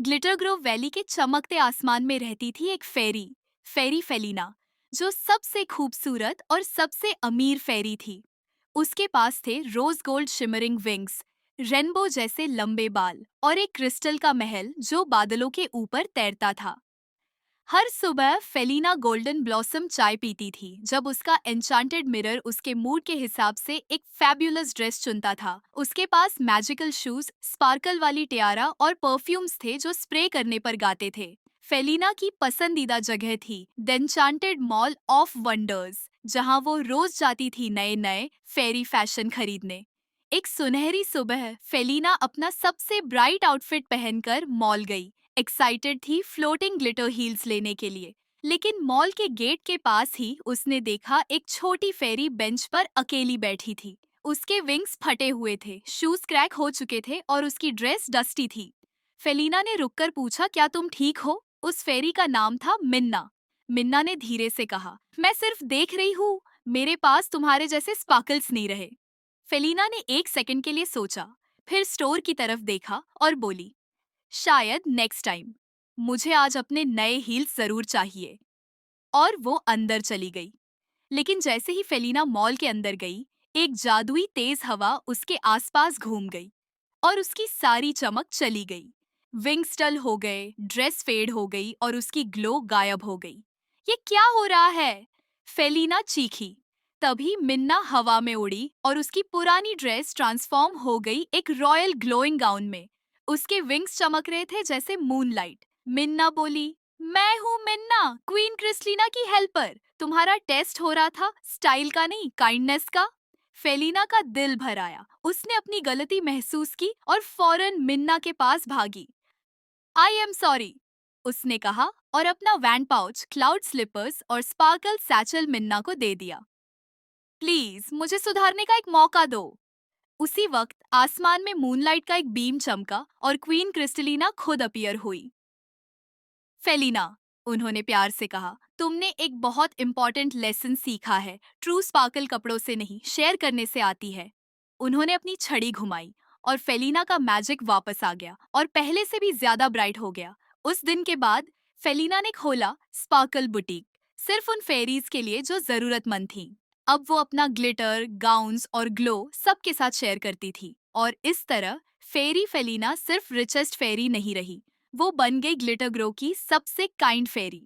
Glitter Grove valley के चमकते आसमान में रहती थी एक फेरी, फेरी फेलिना, जो सबसे खूबसूरत और सबसे अमीर फेरी थी। उसके पास थे rose gold shimmering wings, rainbow जैसे लंबे बाल और एक क्रिस्टल का महल जो बादलों के ऊपर तैरता था। हर सुबह फेलिना गोल्डन ब्लॉसम चाय पीती थी जब उसका एन्चांटेड मिरर उसके मूड के हिसाब से एक फैब्युलस ड्रेस चुनता था। उसके पास मैजिकल शूज, स्पार्कल वाली टियारा और परफ्यूम्स थे जो स्प्रे करने पर गाते थे। फेलिना की पसंदीदा जगह थी the enchanted mall of wonders, जहां वो रोज जाती थी नए नए फेरी फैशन खरीदने। एक सुनहरी सुबह फेलिना अपना सबसे ब्राइट आउटफिट पहनकर मॉल गई। एक्साइटेड थी फ्लोटिंग ग्लिटर हील्स लेने के लिए। लेकिन मॉल के गेट के पास ही उसने देखा एक छोटी फेरी बेंच पर अकेली बैठी थी। उसके विंग्स फटे हुए थे, शूज क्रैक हो चुके थे और उसकी ड्रेस डस्टी थी। फेलिना ने रुककर पूछा, क्या तुम ठीक हो? उस फेरी का नाम था मिन्ना। मिन्ना ने धीरे से कहा, मैं सिर्फ देख रही हूँ, मेरे पास तुम्हारे जैसे स्पार्कल्स नहीं रहे। फेलिना ने एक सेकंड के लिए सोचा, फिर स्टोर की तरफ देखा और बोली, शायद नेक्स्ट टाइम। मुझे आज अपने नए हील्स जरूर चाहिए। और वो अंदर चली गई। लेकिन जैसे ही फेलिना मॉल के अंदर गई, एक जादुई तेज हवा उसके आसपास घूम गई और उसकी सारी चमक चली गई। विंग्स डल हो गए, ड्रेस फेड हो गई और उसकी ग्लो गायब हो गई। ये क्या हो रहा है? फेलिना चीखी। तभी मिन्ना हवा में उड़ी और उसकी पुरानी ड्रेस ट्रांसफॉर्म हो गई एक रॉयल ग्लोइंग गाउन में। उसके विंग्स चमक रहे थे जैसे मूनलाइट। मिन्ना बोली, मैं हूँ मिन्ना, क्वीन क्रिस्टीना की हेल्पर। तुम्हारा टेस्ट हो रहा था, स्टाइल का नहीं, काइंडनेस का। फेलिना का दिल भर आया। उसने अपनी गलती महसूस की और फौरन मिन्ना के पास भागी। आई एम सॉरी, उसने कहा और अपना वैन पाउच, क्लाउड स्लिपर्स और स्पार्कल सैचल मिन्ना को दे दिया। प्लीज मुझे सुधारने का एक मौका दो। उसी वक्त आसमान में मूनलाइट का एक बीम चमका और क्वीन क्रिस्टलिना खुद अपीयर हुई। फेलिना, उन्होंने प्यार से कहा, तुमने एक बहुत इंपॉर्टेंट लेसन सीखा है। ट्रू स्पार्कल कपड़ों से नहीं, शेयर करने से आती है। उन्होंने अपनी छड़ी घुमाई और फेलिना का मैजिक वापस आ गया और पहले से भी ज्यादा ब्राइट हो गया। उस दिन के बाद फेलिना ने खोला स्पार्कल बुटीक, सिर्फ उन फेरीज के लिए जो जरूरतमंद थीं। अब वो अपना ग्लिटर, गाउन्स और ग्लो सबके साथ शेयर करती थी और इस तरह फेरी फेलिना सिर्फ रिचेस्ट फेरी नहीं रही, वो बन गई ग्लिटर ग्रो की सबसे काइंड फेरी।